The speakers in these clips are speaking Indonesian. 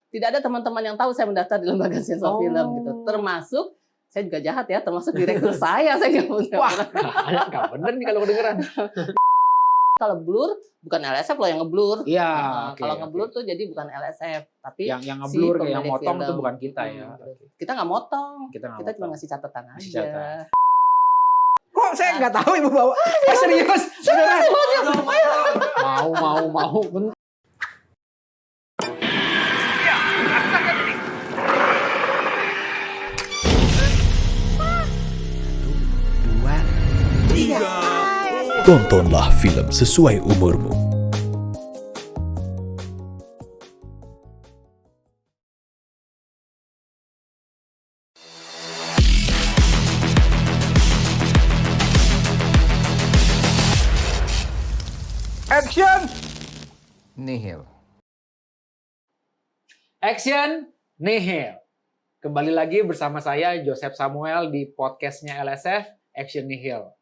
tidak ada teman-teman yang tahu saya mendaftar di lembaga sensor film gitu. Termasuk saya juga jahat ya, termasuk direktur saya nggak punya. Wah, nggak bener nih kalau kedengeran. Kalau blur bukan LSF loh yang ngeblur. Iya. Kalau ngeblur tuh jadi bukan LSF, tapi yang ngeblur, yang motong itu bukan kita ya. Kita nggak motong, kita cuma ngasih catatan aja. Kok saya nggak tahu ibu bawa? Serius? Beneran? Mau. Tontonlah film sesuai umurmu. Action! Nihil. Action! Nihil. Kembali lagi bersama saya Joseph Samuel di podcastnya LSF Action Nihil.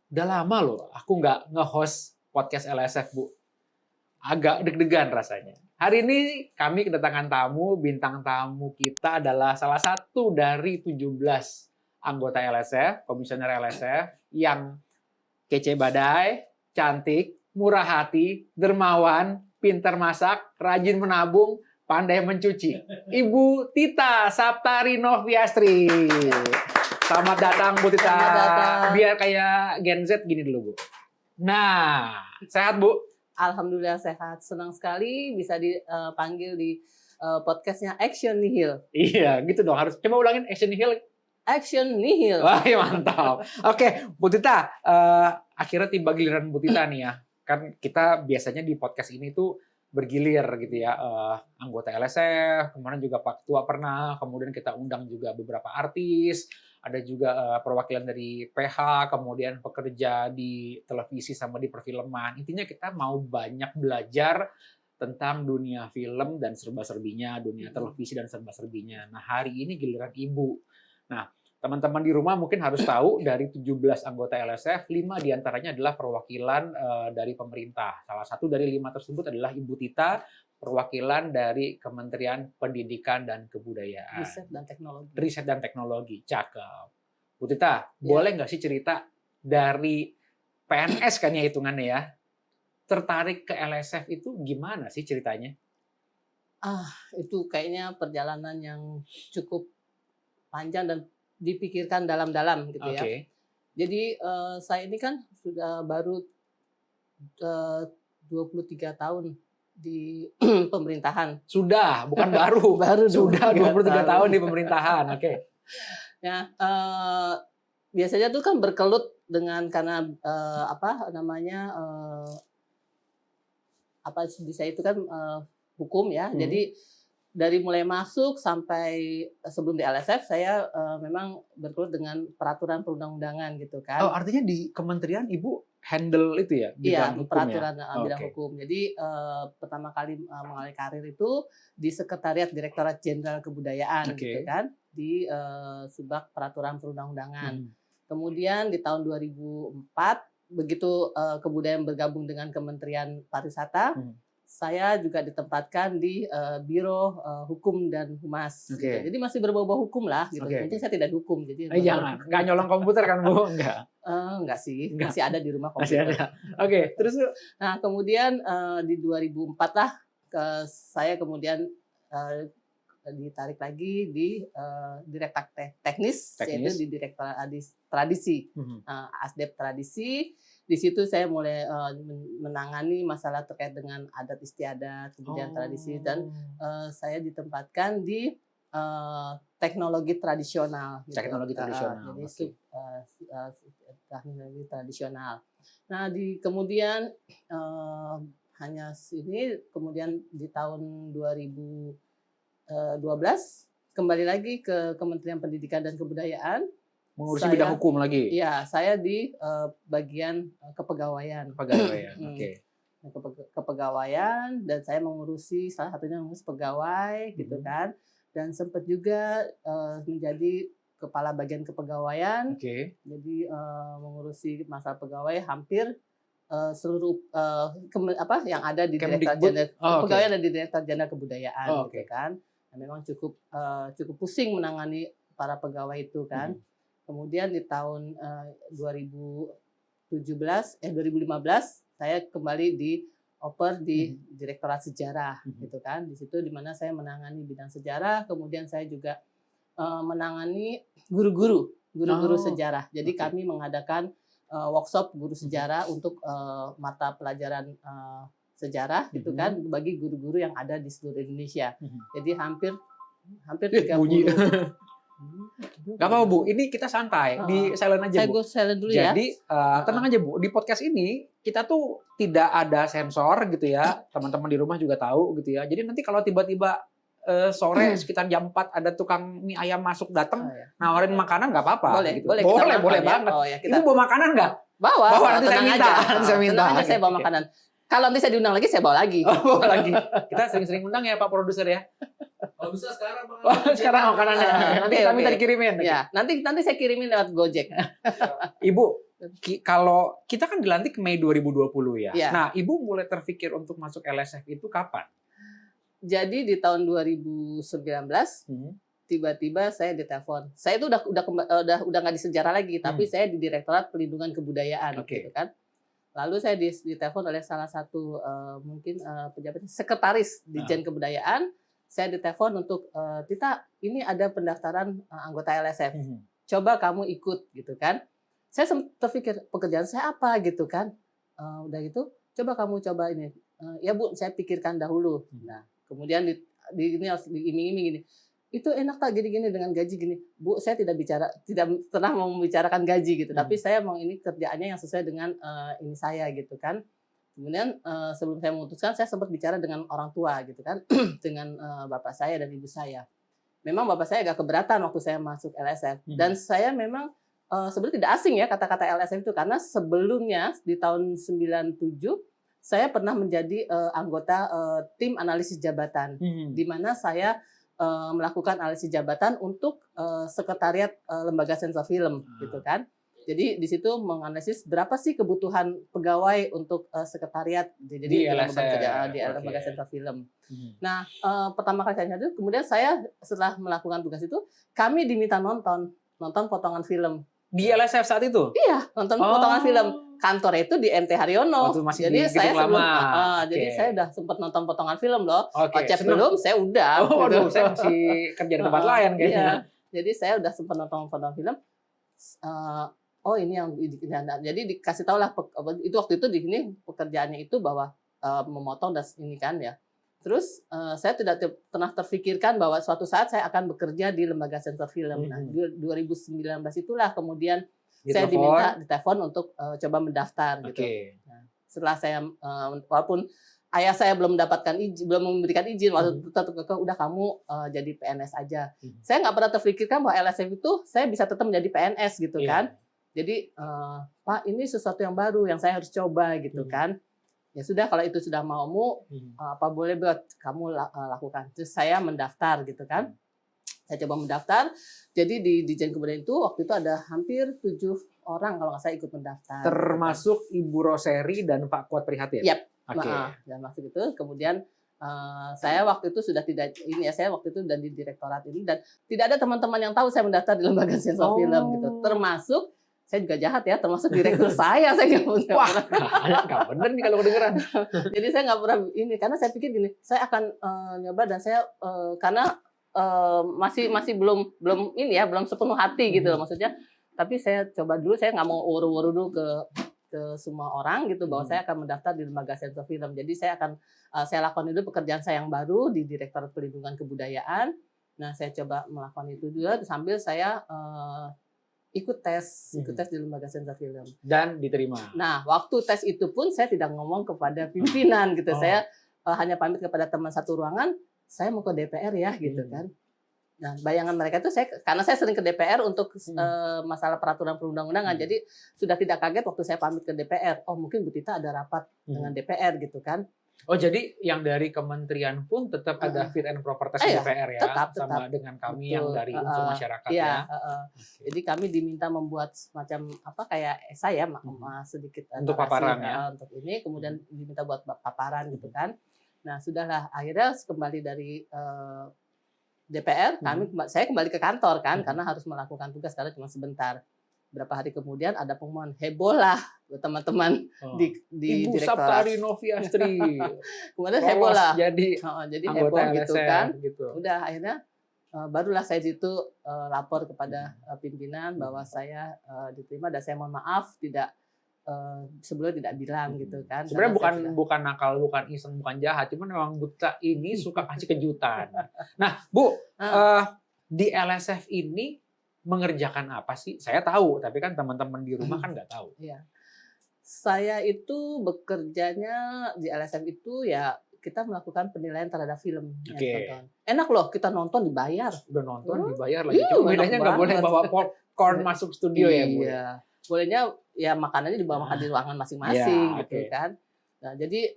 Udah lama loh aku nggak nge-host podcast LSF, Bu. Agak deg-degan rasanya. Hari ini kami kedatangan tamu, bintang tamu kita adalah salah satu dari 17 anggota LSF, komisioner LSF yang kece badai, cantik, murah hati, dermawan, pintar masak, rajin menabung, pandai mencuci. Ibu Tita Saptari Noviastri. Selamat datang Bu Tita. Biar kayak Gen Z gini dulu Bu. Nah, sehat Bu? Alhamdulillah sehat. Senang sekali bisa dipanggil di podcastnya Action Nihil. Iya, gitu dong. Harus coba ulangin Action Nihil. Action Nihil. Wah, mantap. Oke, Bu Tita. Akhirnya tiba giliran Bu Tita nih ya. Kan kita biasanya di podcast ini tuh bergilir gitu ya, anggota LSF, kemarin juga Pak Ketua pernah, kemudian kita undang juga beberapa artis, ada juga perwakilan dari PH, kemudian pekerja di televisi sama di perfilman. Intinya kita mau banyak belajar tentang dunia film dan serba-serbinya, dunia televisi dan serba-serbinya. Nah, hari ini giliran Ibu. Nah, teman-teman di rumah mungkin harus tahu dari 17 anggota LSF, 5 diantaranya adalah perwakilan dari pemerintah. Salah satu dari 5 tersebut adalah Ibu Tita, perwakilan dari Kementerian Pendidikan dan Kebudayaan. Riset dan Teknologi. Cakep. Bu Tita, boleh nggak sih cerita dari PNS kan ya hitungannya ya, tertarik ke LSF itu gimana sih ceritanya? Itu kayaknya perjalanan yang cukup panjang dan dipikirkan dalam-dalam gitu ya. Jadi saya ini kan sudah baru 23 tahun di pemerintahan. Sudah, bukan baru. Sudah 23 tahun di pemerintahan. Ya, biasanya tuh kan berkelut dengan karena di saya itu kan hukum ya. Jadi dari mulai masuk sampai sebelum di LSF saya memang berkelut dengan peraturan perundang-undangan gitu kan. Oh, artinya di kementerian Ibu handle itu ya? Iya, peraturan bidang hukum. Jadi pertama kali mengalami karir itu di Sekretariat Direktorat Jenderal Kebudayaan gitu kan, di Subak Peraturan Perundang-undangan. Kemudian di tahun 2004 begitu kebudayaan bergabung dengan Kementerian Pariwisata, saya juga ditempatkan di Biro Hukum dan Humas. Gitu. Jadi masih berbau-bau hukum lah. Gitu. Mungkin saya tidak hukum. Jadi jangan, nggak nyolong komputer kan Bu? Enggak sih, masih ada di rumah komputer. Masih ada. Terus? Nah kemudian di 2004 lah saya kemudian ditarik lagi di Direktorat Teknis, yaitu di Direktorat Tradisi, Asdep Tradisi. Di situ saya mulai menangani masalah terkait dengan adat istiadat, kemudian tradisi, dan saya ditempatkan di teknologi tradisional. Gitu. Teknologi tradisional. Jadi teknologi tradisional. Nah, kemudian hanya sini, kemudian di tahun 2012 kembali lagi ke Kementerian Pendidikan dan Kebudayaan. Mengurusi bidang hukum lagi? Iya, saya di bagian kepegawaian. Kepegawaian, dan saya mengurusi salah satunya mengurus pegawai gitu kan, dan sempat juga menjadi kepala bagian kepegawaian. Jadi mengurusi masalah pegawai hampir seluruh yang ada di Direktorat Kemdikbud. Jenderal pegawai ada di Direktorat Jenderal Kebudayaan gitu Oke. kan. Nah, memang cukup pusing menangani para pegawai itu kan. Kemudian di tahun 2015 saya kembali dioper di Direktorat Sejarah gitu kan. Di situ di mana saya menangani bidang sejarah, kemudian saya juga menangani guru-guru sejarah. Jadi kami mengadakan workshop guru sejarah untuk mata pelajaran sejarah gitu kan bagi guru-guru yang ada di seluruh Indonesia. Jadi hampir 30. Gak apa-apa Bu, ini kita santai, di silent aja Saya Bu. go silent dulu ya. Jadi tenang aja Bu, di podcast ini kita tuh tidak ada sensor gitu ya, teman-teman di rumah juga tahu gitu ya. Jadi nanti kalau tiba-tiba sore sekitar jam 4 ada tukang mie ayam masuk datang nawarin makanan nggak apa-apa. Boleh, gitu. boleh banget. Oh, ya, Ibu bawa makanan nggak? Bawa, nanti saya tenang minta. aja. Nanti saya minta. Tenang aja, saya bawa makanan. Kalau nanti saya diundang lagi, saya bawa lagi. Oh, bawa lagi. Kita sering-sering undang ya Pak Produser ya. Kalau bisa sekarang Bang. Sekarang makanannya. Nanti kita minta dikirimin. Ya, nanti saya kirimin lewat Gojek. Ibu, kalau kita kan dilantik Mei 2020 ya. Iya. Nah, Ibu mulai terpikir untuk masuk LSF itu kapan? Jadi di tahun 2019 tiba-tiba saya ditelepon. Saya itu udah nggak di sejarah lagi, tapi saya di Direktorat Pelindungan Kebudayaan gitu kan. Lalu saya ditelepon oleh salah satu mungkin pejabat sekretaris Ditjen Kebudayaan. Saya ditelepon untuk Tita, ini ada pendaftaran anggota LSF. Coba kamu ikut gitu kan. Saya sempat terpikir pekerjaan saya apa gitu kan. Udah gitu, coba ini. Ya Bu, saya pikirkan dahulu. Nah, kemudian ini harus diiming-iming gini. Itu enak tak gini-gini dengan gaji gini. Bu, saya tidak pernah mau membicarakan gaji gitu. Tapi saya mau ini kerjaannya yang sesuai dengan ini saya gitu kan. Kemudian sebelum saya memutuskan, saya sempat bicara dengan orang tua gitu kan, dengan bapak saya dan ibu saya. Memang bapak saya agak keberatan waktu saya masuk LSF. Dan saya memang sebenarnya tidak asing ya kata-kata LSF itu, karena sebelumnya di tahun 97 saya pernah menjadi anggota tim analisis jabatan, di mana saya melakukan analisis jabatan untuk sekretariat lembaga sensor film gitu kan. Jadi di situ menganalisis berapa sih kebutuhan pegawai untuk sekretariat di lembaga sensor film. Nah, pertama kali saya nyadar, kemudian saya setelah melakukan tugas itu, kami diminta nonton potongan film. Di LSF saat itu? Iya, nonton potongan film. Kantornya itu di MT Haryono. Jadi saya sebelum jadi saya udah sempat nonton potongan film loh. Ocep belum, saya udah. Aduh, saya masih kerja di tempat lain kayaknya. Iya. Jadi saya udah sempat nonton potongan film. Ini yang jadi dikasih tahu lah itu waktu itu di sini pekerjaannya itu bahwa memotong dan ini kan ya. Terus saya tidak pernah terfikirkan bahwa suatu saat saya akan bekerja di lembaga sensor film. Nah, 2019 itulah kemudian saya diminta ditelepon untuk coba mendaftar gitu. Nah, setelah saya walaupun ayah saya belum memberikan izin waktu tetap udah kamu jadi PNS aja. Saya nggak pernah terfikirkan bahwa LSF itu saya bisa tetap menjadi PNS gitu kan. Jadi Pak, ini sesuatu yang baru yang saya harus coba gitu kan. Ya sudah, kalau itu sudah maumu, apa boleh buat kamu lakukan. Terus saya mendaftar gitu kan. Saya coba mendaftar. Jadi di Ditjen Kebudayaan itu waktu itu ada hampir 7 orang kalau nggak salah ikut mendaftar. Termasuk Ibu Roseri dan Pak Kuat Prihatin. Yap. Oke. Dan masuk itu kemudian saya waktu itu sudah tidak saya waktu itu udah di direktorat ini dan tidak ada teman-teman yang tahu saya mendaftar di lembaga sensor film gitu. Termasuk saya juga jahat ya, termasuk direktur saya nggak pernah. Wah, nggak bener nih kalau kedengeran. Jadi saya nggak pernah ini, karena saya pikir gini, saya akan nyoba dan saya karena masih belum ini ya, belum sepenuh hati gitu maksudnya. Tapi saya coba dulu, saya nggak mau uru-uru dulu ke semua orang gitu bahwa saya akan mendaftar di lembaga sensor film. Jadi saya lakukan dulu pekerjaan saya yang baru di Direktorat Pelindungan Kebudayaan. Nah, saya coba melakukan itu juga sambil saya ikut tes di lembaga sensor film dan diterima. Nah, waktu tes itu pun saya tidak ngomong kepada pimpinan gitu. Saya hanya pamit kepada teman satu ruangan, saya mau ke DPR ya gitu kan. Nah, bayangan mereka itu karena saya sering ke DPR untuk masalah peraturan perundang-undangan. Jadi sudah tidak kaget waktu saya pamit ke DPR. Oh, mungkin Bu Tita ada rapat dengan DPR gitu kan. Oh, jadi yang dari kementerian pun tetap ada fit and proper test Iya, DPR ya, tetap. sama dengan kami yang Betul, dari unsur masyarakat iya, ya. Oke. Jadi kami diminta membuat semacam kayak esai ya, sedikit Untuk narasi, paparan ya. untuk ini, kemudian diminta buat paparan gitu kan. Nah sudahlah, akhirnya kembali dari DPR, saya kembali ke kantor kan, karena harus melakukan tugas karena cuma sebentar. Berapa hari kemudian ada pengumuman, heboh lah buat teman-teman di Ibu direktorat. Saptari Noviastri Kemudian heboh lah. Jadi jadi anggota heboh gitu LSM, kan. gitu. Udah akhirnya barulah saya situ lapor kepada pimpinan bahwa saya diterima, dan saya mohon maaf tidak sebelumnya tidak bilang gitu kan. Sebenarnya bukan nakal, bukan iseng, bukan jahat, cuman memang Buta ini suka kasih kejutan. Nah, Bu, di LSF ini mengerjakan apa sih? Saya tahu, tapi kan teman-teman di rumah kan nggak tahu. Iya. Saya itu bekerjanya di LSM itu ya kita melakukan penilaian terhadap film yang ditonton. Enak loh, kita nonton dibayar. Udah nonton dibayar lagi. Cuma bedanya nggak boleh bawa popcorn masuk studio ya, Bu. Iya. Bolehnya ya makanannya dibawa makan di ruangan masing-masing gitu kan. Nah, jadi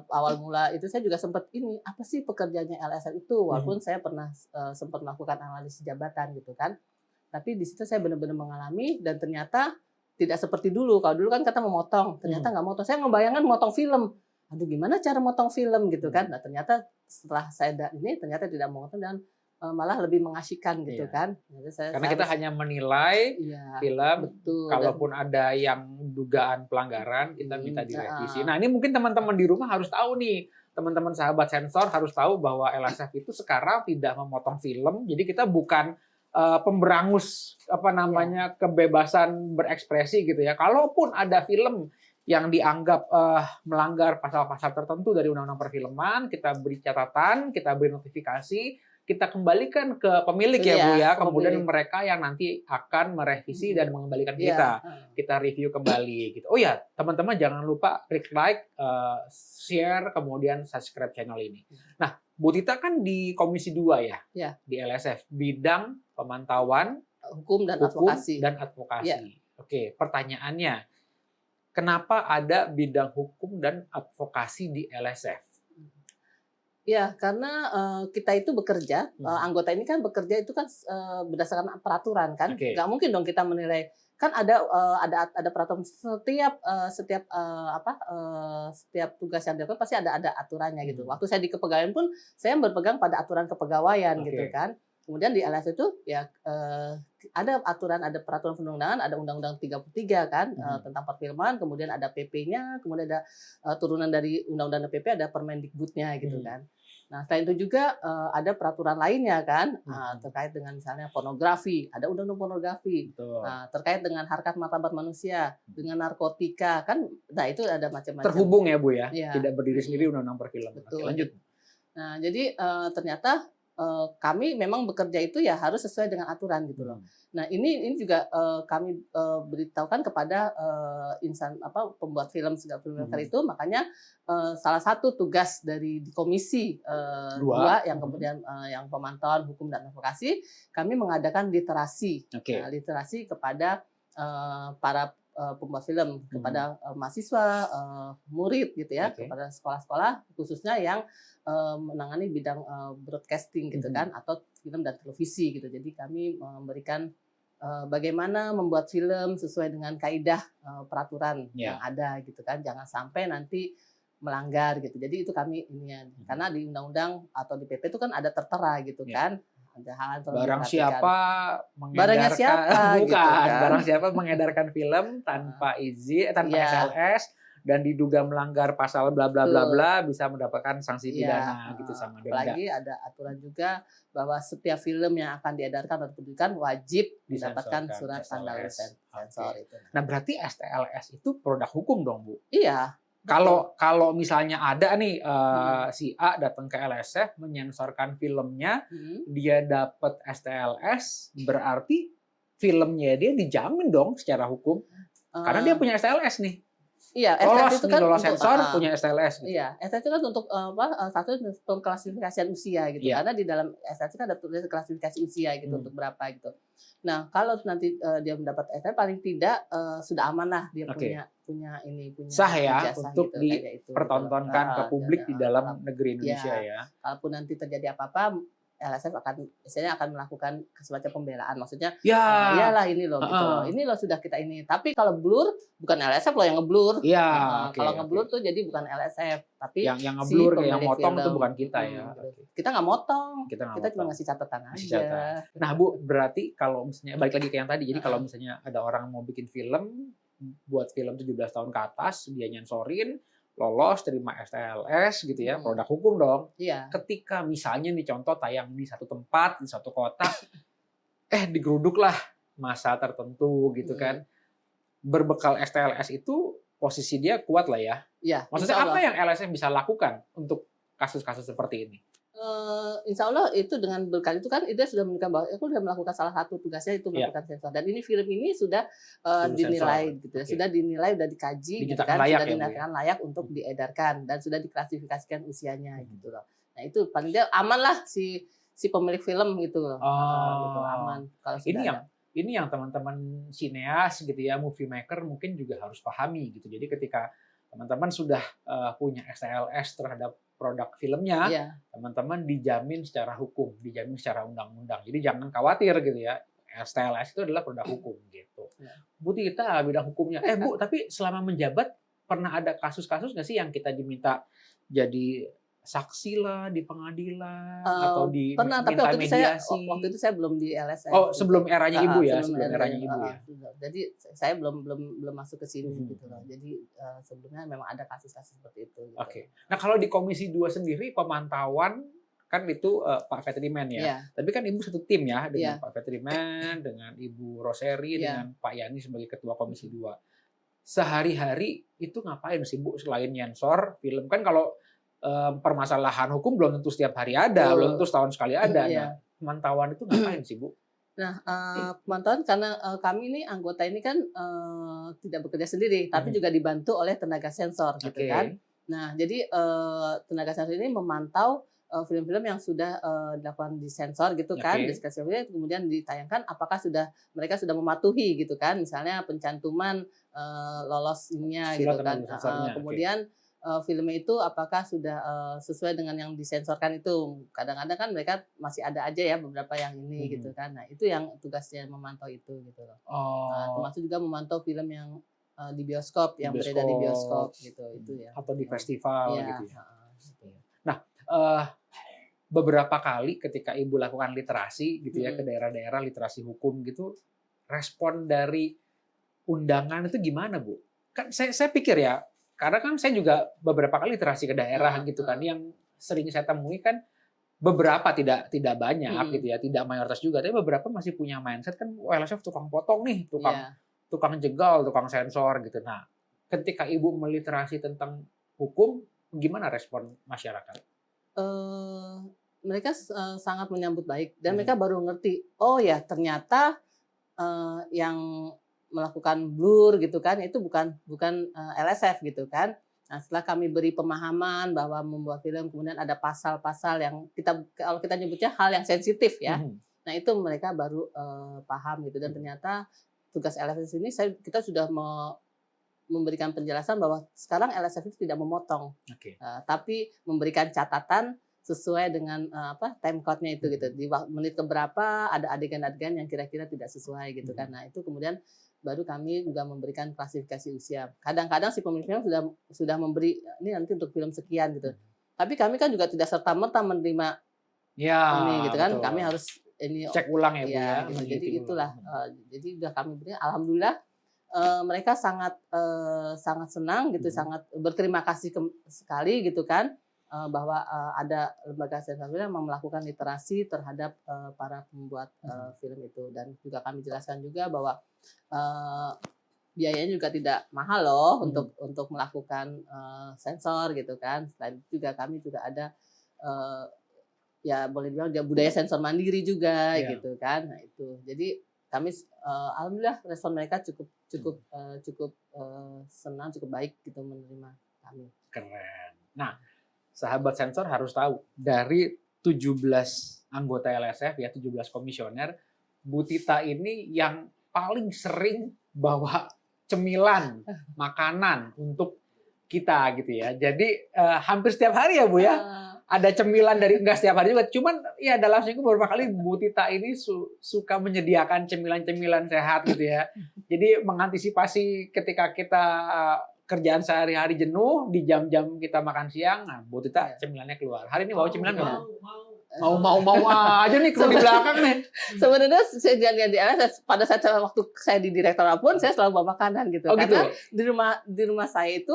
awal mula itu saya juga sempat apa sih pekerjaannya LSM itu, walaupun saya pernah sempat melakukan analisis jabatan gitu kan. Tapi di situ saya benar-benar mengalami, dan ternyata tidak seperti dulu. Kalau dulu kan kata memotong, ternyata nggak motong. Saya ngebayangkan motong film. Aduh, gimana cara motong film gitu kan? Nah, ternyata setelah saya ini ternyata tidak memotong, dan malah lebih mengasyikan gitu kan. Jadi karena kita hanya menilai film, betul, kalaupun ada yang dugaan pelanggaran, kita minta direvisi. Nah, ini mungkin teman-teman di rumah harus tahu nih. Teman-teman sahabat sensor harus tahu bahwa LSF itu sekarang tidak memotong film. Jadi kita bukan pemberangus kebebasan berekspresi gitu ya. Kalaupun ada film yang dianggap melanggar pasal-pasal tertentu dari Undang-Undang Perfilman, kita beri catatan, kita beri notifikasi, kita kembalikan ke pemilik ya Bu ya. Kemudian mereka yang nanti akan merevisi dan mengembalikan kita. Kita review kembali gitu. Oh ya, teman-teman jangan lupa klik like, share, kemudian subscribe channel ini. Nah, Bu Tita kan di Komisi 2 ya, di LSF, bidang pemantauan hukum dan advokasi. Ya. Oke, pertanyaannya, kenapa ada bidang hukum dan advokasi di LSF? Ya, karena kita itu bekerja, anggota ini kan bekerja itu kan berdasarkan peraturan kan, nggak mungkin dong kita menilai. Kan ada peraturan setiap tugas yang dilakukan pasti ada aturannya gitu. Waktu saya di kepegawaian pun saya berpegang pada aturan kepegawaian gitu kan. Kemudian di LSF itu ya ada peraturan perundang-undangan, ada Undang-Undang 33 kan tentang perfilman, kemudian ada PP-nya, kemudian ada turunan dari Undang-Undang PP, ada Permendikbudnya gitu kan. Nah, selain itu juga ada peraturan lainnya kan terkait dengan misalnya pornografi, ada undang-undang pornografi, terkait dengan harkat martabat manusia, dengan narkotika kan, nah itu ada macam-macam. Terhubung ya Bu ya, tidak berdiri sendiri undang-undang perfilman. Betul. Oke, lanjut. Nah, jadi ternyata kami memang bekerja itu ya harus sesuai dengan aturan gitu loh. Nah, ini juga kami beritahukan kepada insan pembuat film segala filmmaker itu, makanya salah satu tugas dari di Komisi 2 yang kemudian yang pemantauan hukum dan advokasi, kami mengadakan literasi. Nah, literasi kepada para pembuat film, kepada mahasiswa, murid gitu ya, kepada sekolah-sekolah khususnya yang menangani bidang broadcasting gitu kan, atau film dan televisi gitu. Jadi kami memberikan bagaimana membuat film sesuai dengan kaidah peraturan yang ada gitu kan, jangan sampai nanti melanggar gitu. Jadi itu kami karena di undang-undang atau di PP itu kan ada tertera gitu kan. Ada hal barang siapa mengedarkan barang siapa mengedarkan film tanpa izin, tanpa SLS dan diduga melanggar pasal bla bla bla bla bisa mendapatkan sanksi pidana gitu sama denda. Apalagi ada aturan juga bahwa setiap film yang akan diedarkan atau dipublikasikan wajib mendapatkan surat tanda sensor itu. Nah, berarti STLS itu produk hukum dong, Bu? Iya. Kalau misalnya ada nih si A datang ke LSF menyensorkan filmnya, dia dapat STLS, berarti filmnya dia dijamin dong secara hukum karena dia punya STLS nih. Iya, lolos STL itu nih, kan lolos untuk sensor punya STLS gitu. iya, STL itu kan untuk satu pengklasifikasian usia gitu. Iya. Karena di dalam STL itu kan ada tulis klasifikasi usia gitu untuk berapa gitu. Nah, kalau nanti dia mendapat STL paling tidak sudah aman lah dia Oke. punya Sah ya ijazah untuk gitu, kayak gitu, dipertontonkan ke publik di dalam kalau- negeri Indonesia ya. ya. Kalaupun nanti terjadi apa-apa, LSF akan melakukan semacam pembelaan. Maksudnya, Ya. iyalah ini loh, gitu loh. Ini loh sudah kita ini. Tapi kalau blur, bukan LSF loh yang ngeblur. Iya, oke, Kalau ngeblur oke. tuh jadi bukan LSF, tapi yang si ngeblur, yang pemilik motong itu film. bukan kita ya. Gitu. Oke. Kita nggak motong. Kita nggak Kita cuma motong. ngasih catatan Ngasih aja. catatan. Nah, Bu, berarti kalau misalnya balik lagi ke yang tadi. Jadi kalau misalnya ada orang mau bikin film, buat film 17 tahun ke atas, dia nyensorin, lolos, terima STLS gitu ya, produk hukum dong. Iya. Ketika misalnya nih contoh tayang di satu tempat, di satu kota, digeruduk lah masa tertentu gitu kan. Berbekal STLS itu posisi dia kuat lah ya. Iya. Maksudnya apa yang LSM bisa lakukan untuk kasus-kasus seperti ini? Insya Allah itu dengan berkali itu kan dia sudah menunjukkan bahwa aku sudah melakukan salah satu tugasnya itu melakukan sensor, dan ini film ini sudah dinilai sensor. gitu ya, Oke. sudah dinilai, sudah dikaji gitu Dinyatakan kan, layak sudah ya, Bu, dinyatakan layak untuk diedarkan dan sudah diklasifikasikan usianya gitu loh. Nah itu paling dia aman lah si pemilik film gitu loh. Gitu, aman kalau sudah ada. Ini yang teman-teman sineas gitu ya, movie maker mungkin juga harus pahami gitu. Jadi ketika teman-teman sudah punya STLS terhadap produk filmnya, Iya. teman-teman dijamin secara hukum, dijamin secara undang-undang. Jadi jangan khawatir gitu ya. STLS itu adalah produk hukum gitu. Ya. Bu Tita, bidang hukumnya. Bu, tapi selama menjabat pernah ada kasus-kasus nggak sih yang kita diminta jadi saksi lah di pengadilan atau di pernah, tapi minta waktu mediasi? itu saya belum di LSM. Oh, sebelum eranya Ibu ya, sebelum sebelum eranya Ibu ya. Jadi saya belum masuk ke sini gitu loh. Jadi sebelumnya memang ada kasus-kasus seperti itu. Gitu. Oke. Nah, kalau di Komisi 2 sendiri pemantauan kan itu Pak Vetriman ya. Iya. Tapi kan Ibu satu tim ya dengan Iya. Pak Vetriman, dengan Ibu Roseri, Iya. dengan Pak Yani sebagai Ketua Komisi 2. Sehari-hari itu ngapain sih Bu selain nyensor film? Kan kalau permasalahan hukum belum tentu setiap hari ada, belum tentu setahun sekali ada. Iya. Nah, pemantauan itu ngapain sih Bu? Nah, pemantauan karena kami ini anggota ini kan tidak bekerja sendiri, tapi juga dibantu oleh tenaga sensor gitu kan. Nah, jadi tenaga sensor ini memantau film-film yang sudah dilakukan di sensor gitu kan, diskusinya kemudian ditayangkan apakah mereka sudah mematuhi gitu kan, misalnya pencantuman lolosnya gitu kan. Kemudian filmnya itu apakah sudah sesuai dengan yang disensorkan itu. Kadang-kadang kan mereka masih ada aja ya beberapa yang ini gitu kan. Nah, itu yang tugasnya memantau itu gitu loh. Nah, termasuk juga memantau film yang di bioskop, yang beredar di bioskop gitu itu ya. Atau di festival ya, gitu ya. Nah, beberapa kali ketika Ibu lakukan literasi gitu ya ke daerah-daerah literasi hukum gitu, respon dari undangan itu gimana, Bu? Kan saya pikir ya, karena kan saya juga beberapa kali literasi ke daerah gitu kan, yang sering saya temui kan beberapa tidak banyak gitu ya, tidak mayoritas juga, tapi beberapa masih punya mindset kan LSF tukang potong nih, tukang jegal, tukang sensor gitu. Nah, ketika Ibu meliterasi tentang hukum, gimana respon masyarakat? Mereka sangat menyambut baik dan mereka baru ngerti, oh ya ternyata yang melakukan blur gitu kan itu bukan LSF gitu kan. Nah, setelah kami beri pemahaman bahwa membuat film kemudian ada pasal-pasal yang kalau kita nyebutnya hal yang sensitif ya. Nah, itu mereka baru paham gitu, dan ternyata tugas LSF ini kita sudah memberikan penjelasan bahwa sekarang LSF itu tidak memotong. Tapi memberikan catatan sesuai dengan time code-nya itu gitu. Di menit keberapa ada adegan-adegan yang kira-kira tidak sesuai gitu kan. Nah, itu kemudian baru kami juga memberikan klasifikasi usia. Kadang-kadang si pemilik film sudah memberi ini nanti untuk film sekian gitu. Tapi kami kan juga tidak serta-merta menerima ini gitu kan. Betul. Kami harus ini cek ulang ya Bu ya. Gitu. Jadi itulah jadi sudah kami beri, alhamdulillah mereka sangat senang gitu, sangat berterima kasih sekali gitu kan. Bahwa ada lembaga sensor yang melakukan literasi terhadap para pembuat film itu, dan juga kami jelaskan juga bahwa biayanya juga tidak mahal loh untuk melakukan sensor gitu kan. Selain itu juga kami juga ada ya boleh dibilang budaya sensor mandiri juga gitu kan. Nah itu jadi kami alhamdulillah respon mereka cukup senang, cukup baik gitu menerima kami. Keren. Nah, sahabat sensor harus tahu dari 17 anggota LSF ya, 17 komisioner, Bu Tita ini yang paling sering bawa cemilan, makanan untuk kita gitu ya. Jadi hampir setiap hari ya Bu ya, ada cemilan dari, enggak setiap hari juga, cuman ya dalam seminggu beberapa kali Bu Tita ini suka menyediakan cemilan-cemilan sehat gitu ya. Jadi mengantisipasi ketika kita kerjaan sehari-hari jenuh, di jam-jam kita makan siang, nah Bu Tita cemilannya keluar. Hari ini bawa cemilan nggak? Mau aja nih kalau di belakang nih. Sebenarnya sejak di LSF pada saat waktu saya di direktorat pun saya selalu bawa makanan gitu. Oh, karena gitu? di rumah saya itu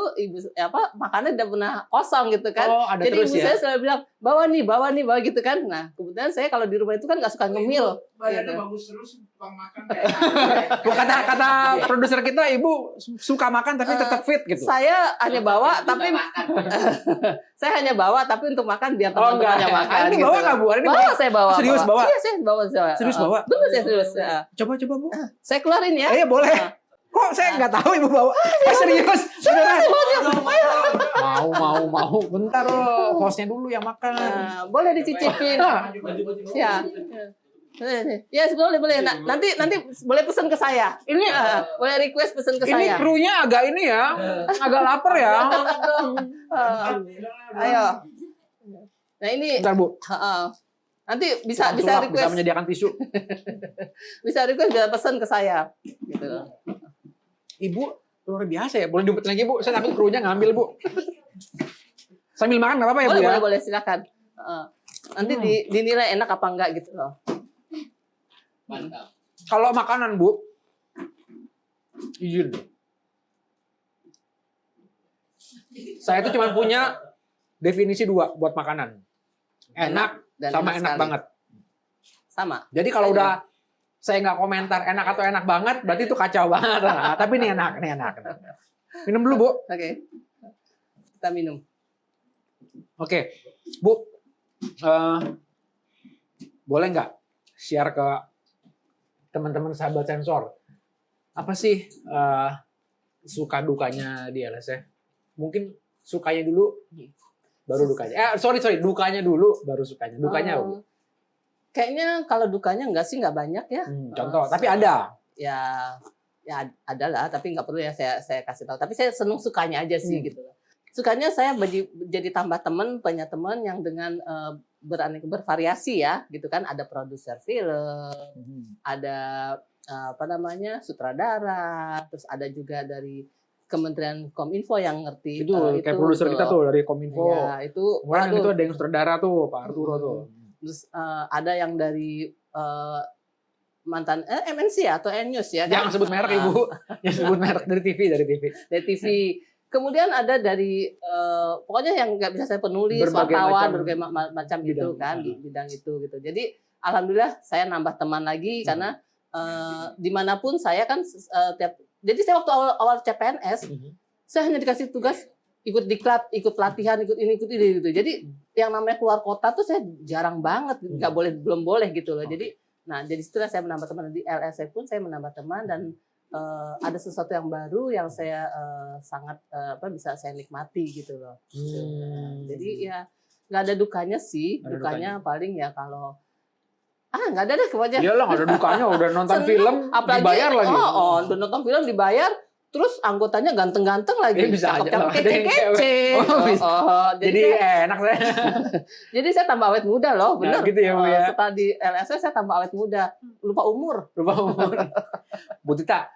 makanan tidak pernah kosong gitu kan. Oh, ada jadi terus ibu ya? saya selalu bilang bawa nih gitu kan. Nah kebetulan saya kalau di rumah itu kan nggak suka ngemil. Badannya Gitu. bagus terus, tukang makan. Bu, kata produser kita, Ibu suka makan tapi tetap fit gitu. Saya hanya bawa tapi saya hanya bawa tapi untuk makan biar teman-temannya makan. Hari ini gitu. bawa nggak Bu? Hari ini Bawa, saya bawa. Serius bawa? Iya, saya bawa. Serius bawa? Betul, saya serius. Coba Bu. Saya keluarin ya. Iya boleh. Kok saya nggak tahu Ibu bawa? Serius? Beneran? Mau. Bentar loh, hostnya dulu yang makan. Boleh dicicipin. Ya. Ya, boleh. Nanti boleh pesan ke saya. Ini boleh request pesan ke Ini saya. krunya agak ini ya, agak lapar ya. Ayo. Nah, ini Bentar Bu. nanti bisa Bisa request, menyediakan tisu. bisa pesan ke saya gitu. Ibu luar biasa ya. Boleh diumpetin lagi Bu. Saya takut krunya ngambil Bu. Sambil makan nggak apa-apa ya Bu ya? Boleh silakan. Nanti dinilai enak apa enggak gitu loh. Mantap. Kalau makanan Bu, izin. Saya itu cuma punya definisi 2 buat makanan. Enak dan sama enak sekali. banget. Sama. Jadi kalau udah saya nggak komentar enak atau enak banget, berarti itu kacau banget. Nah, tapi ini enak. Minum dulu Bu. Oke. Kita minum. Oke, Bu. Boleh nggak share ke teman-teman sahabat sensor? Apa sih suka dukanya di LSF? Mungkin sukanya dulu, baru dukanya. Sorry, dukanya dulu, baru sukanya. Dukanya apa? Kayaknya kalau dukanya nggak banyak ya. Contoh, tapi ada. Ya ada lah, tapi nggak perlu ya saya kasih tahu. Tapi saya seneng sukanya aja sih gitu. Sukanya saya jadi tambah teman, punya teman yang dengan bervariasi ya, gitu kan. Ada produser film, ada sutradara, terus ada juga dari Kementerian Kominfo yang ngerti Itu kayak produser kita tuh dari Kominfo. Ya, itu kemudian yang itu ada yang sutradara tuh, Pak Arturo tuh. Terus ada yang dari mantan MNC atau N-News ya. Jangan sebut merek Ibu. Jangan sebut merek dari TV. Dari TV. Kemudian ada dari pokoknya yang nggak bisa saya penulis, Berbagai wartawan, macam berbagai macam gitu bidang. kan di bidang itu gitu. Jadi alhamdulillah saya nambah teman lagi karena dimanapun saya kan jadi saya waktu awal CPNS saya hanya dikasih tugas ikut diklat, ikut pelatihan, ikut ini gitu. Jadi yang namanya keluar kota tuh saya jarang banget, belum boleh gitu loh. Jadi jadi setelah saya menambah teman di LSF pun saya menambah teman dan ada sesuatu yang baru yang saya sangat bisa saya nikmati gitu loh. Jadi ya nggak ada dukanya sih, dukanya paling ya kalau nggak ada deh pokoknya. Iyalah nggak ada dukanya, udah nonton film apalagi, dibayar lagi. Udah nonton film dibayar, terus anggotanya ganteng-ganteng lagi, bisa aja lah, ada yang kece-kece. Jadi enak saya. Jadi saya tambah awet muda loh, bener. Nah, gitu ya Bu ya. Setelah di LSF saya tambah awet muda, lupa umur. Bu Tita,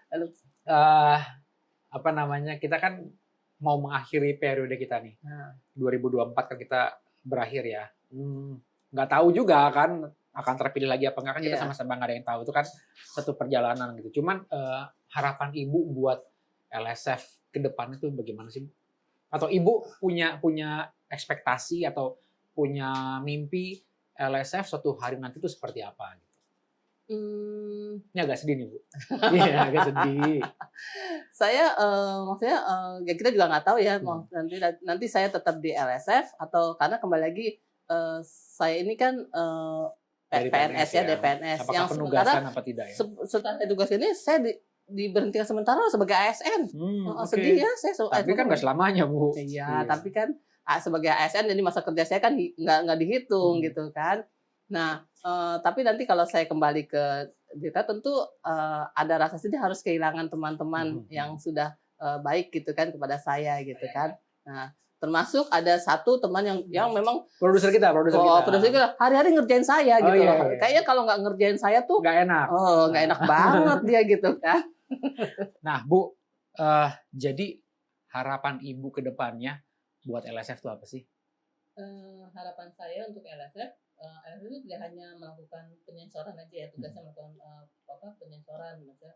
kita kan mau mengakhiri periode kita nih. 2024 kan kita berakhir ya. Nggak tahu juga kan akan terpilih lagi apa enggak, kan kita sama-sama nggak ada yang tahu. Itu kan satu perjalanan gitu. Cuman harapan Ibu buat LSF ke depan itu bagaimana sih? Atau Ibu punya ekspektasi atau punya mimpi LSF suatu hari nanti itu seperti apa? Ini agak sedih nih Bu. Iya agak sedih. Saya maksudnya ya kita juga nggak tahu ya nanti saya tetap di LSF atau karena kembali lagi saya ini kan Dari PNS ya, dari PNS. Apakah Yang penugasan sementara apa tidak ya? setelah saya tugas ini saya diberhentikan sementara sebagai ASN. Oke. Sedih ya saya. Tapi kan nggak selamanya, Bu. Iya, tapi kan sebagai ASN jadi masa kerja saya kan nggak dihitung gitu kan. Nah, tapi nanti kalau saya kembali ke Dita tentu ada rasa sedih harus kehilangan teman-teman yang sudah baik gitu kan kepada saya gitu kan. Nah, termasuk ada satu teman yang memang Produser kita. hari-hari ngerjain saya gitu iya, loh. iya. Kayaknya kalau nggak ngerjain saya tuh Nggak enak. nggak enak banget dia gitu kan. Nah, Bu, jadi harapan Ibu ke depannya buat LSF itu apa sih? Harapan saya untuk LSF itu tidak hanya melakukan penyensoran aja ya, tugasnya melakukan penyensoran, maksudnya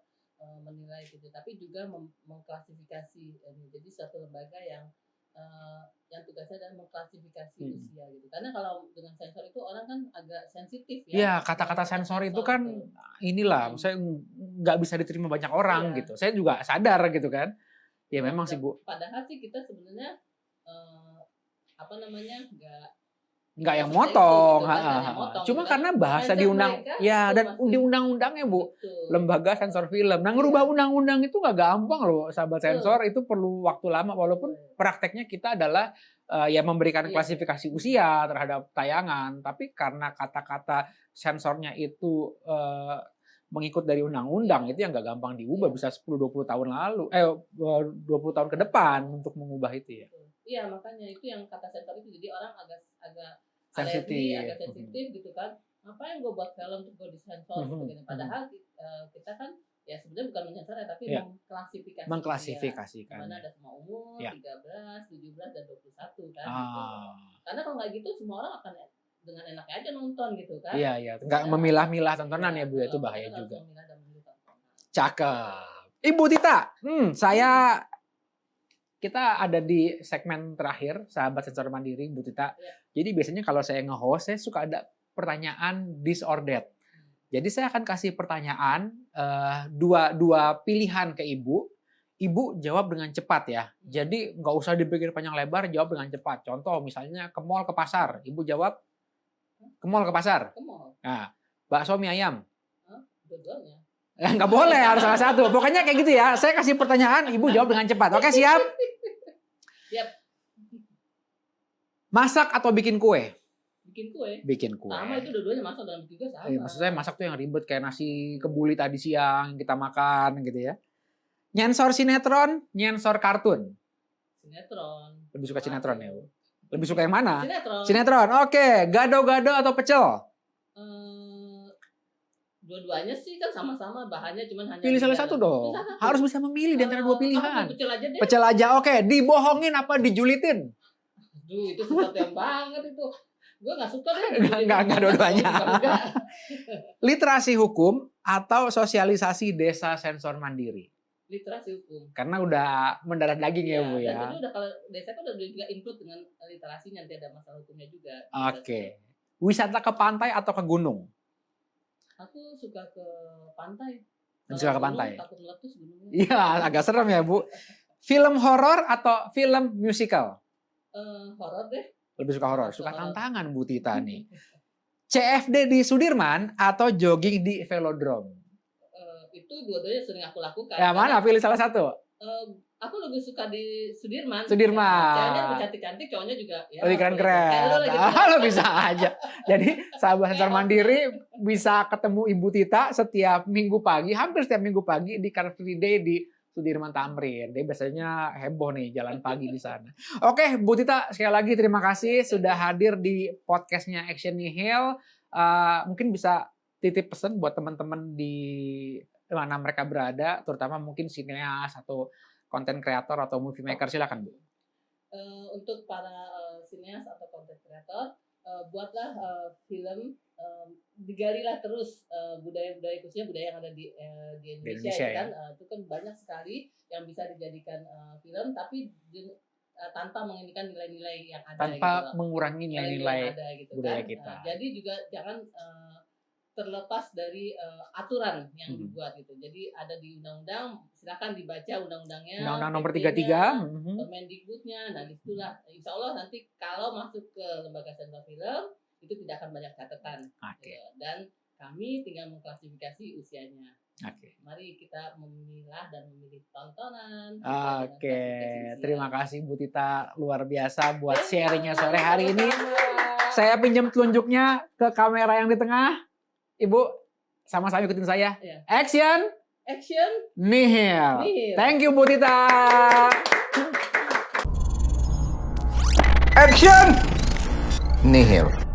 menilai gitu, tapi juga mengklasifikasi. Jadi suatu lembaga yang tugasnya adalah mengklasifikasi usia gitu. Karena kalau dengan sensor itu orang kan agak sensitif ya. Iya, kata-kata sensor itu kan inilah, saya nggak bisa diterima banyak orang gitu. Saya juga sadar gitu kan. Ya memang sih, Bu. Padahal sih kita sebenarnya nggak yang motong, gitu, cuma karena bahasa di di undang-undangnya, Bu, lembaga sensor film. Nah, ngerubah undang-undang itu nggak gampang loh, sahabat sensor, itu perlu waktu lama. Walaupun prakteknya kita adalah ya memberikan klasifikasi usia terhadap tayangan, tapi karena kata-kata sensornya itu mengikut dari undang-undang, itu yang nggak gampang diubah, bisa 10-20 tahun lalu, 20 tahun ke depan untuk mengubah itu ya. Iya, makanya itu yang kata sensor itu, jadi orang agak sensitif gitu kan. Ngapain gue buat film untuk gue disensor gitu. Padahal kita kan ya sebenarnya bukan menyensor ya, tapi mengklasifikasikan. Mana ada semua umur, 13, 17 dan 21 kan gitu. Karena kalau nggak gitu semua orang akan dengan enaknya aja nonton gitu kan. Iya, nggak memilah-milah tontonan ya, Bu, itu bahaya juga. Cakep. Ibu Tita, kita ada di segmen terakhir, sahabat sensor mandiri, Bu Tita. Jadi biasanya kalau saya nge-host, saya suka ada pertanyaan this or that. Jadi saya akan kasih pertanyaan, dua pilihan ke Ibu. Ibu jawab dengan cepat ya. Jadi nggak usah dipikir panjang lebar, jawab dengan cepat. Contoh misalnya ke mall, ke pasar. Ibu jawab, ke mall, ke pasar. Nah, bakso mie ayam. Dua-duanya. Nggak boleh, harus salah satu. Pokoknya kayak gitu ya. Saya kasih pertanyaan, Ibu jawab dengan cepat. Oke, siap? Siap. Masak atau bikin kue? Bikin kue. Sama itu dua-duanya masak dalam juga sama. Maksudnya masak tuh yang ribet kayak nasi kebuli tadi siang kita makan gitu ya. Nyensor sinetron, nyensor kartun. Sinetron. Lebih suka sinetron ya, Bu? Lebih suka yang mana? Sinetron. Oke, gado-gado atau pecel? Dua-duanya sih kan sama-sama bahannya, cuman hanya pilih salah satu dong. Harus bisa memilih di antara dua pilihan. Pecel aja deh. Pecel aja, oke. Dibohongin apa dijulitin? Aduh, itu sesuatu yang banget itu. Gue nggak suka deh. Nggak dua-duanya. Literasi hukum atau sosialisasi desa sensor mandiri? Literasi hukum. Karena udah mendarah daging ya, Bu ya. Dan itu udah, kalau desa itu udah juga include dengan literasinya, nanti ada masalah hukumnya juga. Oke. Wisata ke pantai atau ke gunung? Aku suka ke pantai. Suka ke pantai? Takut meletus gunungnya. Iya, agak serem ya, Bu. Film horor atau film musical? Horor deh. Lebih suka horor. Suka tantangan, Bu Tita nih. CFD di Sudirman atau jogging di velodrome? Itu dua-duanya sering aku lakukan. Ya, mana? Pilih salah satu. Aku lebih suka di Sudirman. Ceweknya lebih cantik-cantik, cowoknya juga ya. Lebih keren-keren. Lo bisa aja. Jadi sahabat sensor mandiri bisa ketemu Ibu Tita setiap minggu pagi, hampir setiap minggu pagi di Car Free Day di Sudirman Tamrin. Dia biasanya heboh nih jalan pagi di sana. Oke, Bu Tita sekali lagi terima kasih sudah hadir di podcastnya Action Nihil. Mungkin bisa titip pesan buat teman-teman di mana mereka berada, terutama mungkin sineas atau konten kreator atau movie maker, silakan, Bu. Untuk para sineas atau konten kreator, buatlah film, digalilah terus budaya-budaya, khususnya budaya yang ada di Indonesia ya kan. Itu kan banyak sekali yang bisa dijadikan film, tapi tanpa menginikan nilai-nilai yang ada. Tanpa mengurangi nilai-nilai gitu, budaya kan? kita. Jadi juga jangan terlepas dari aturan yang dibuat gitu. Jadi ada di undang-undang, silakan dibaca undang-undangnya. Undang-undang nomor 33, Permendikbudnya. Nah, disitulah insya Allah nanti kalau masuk ke lembaga sensor film, itu tidak akan banyak catatan. Oke. Dan kami tinggal mengklasifikasi usianya. Oke. Mari kita memilah dan memilih tontonan. Oke, terima kasih Bu Tita, luar biasa buat sharingnya sore hari ini. Saya pinjam telunjuknya ke kamera yang di tengah. Ibu, sama-sama ikutin saya. Iya. Action! Action. Nihil. Nihil. Thank you Bu Tita. Action! Nihil.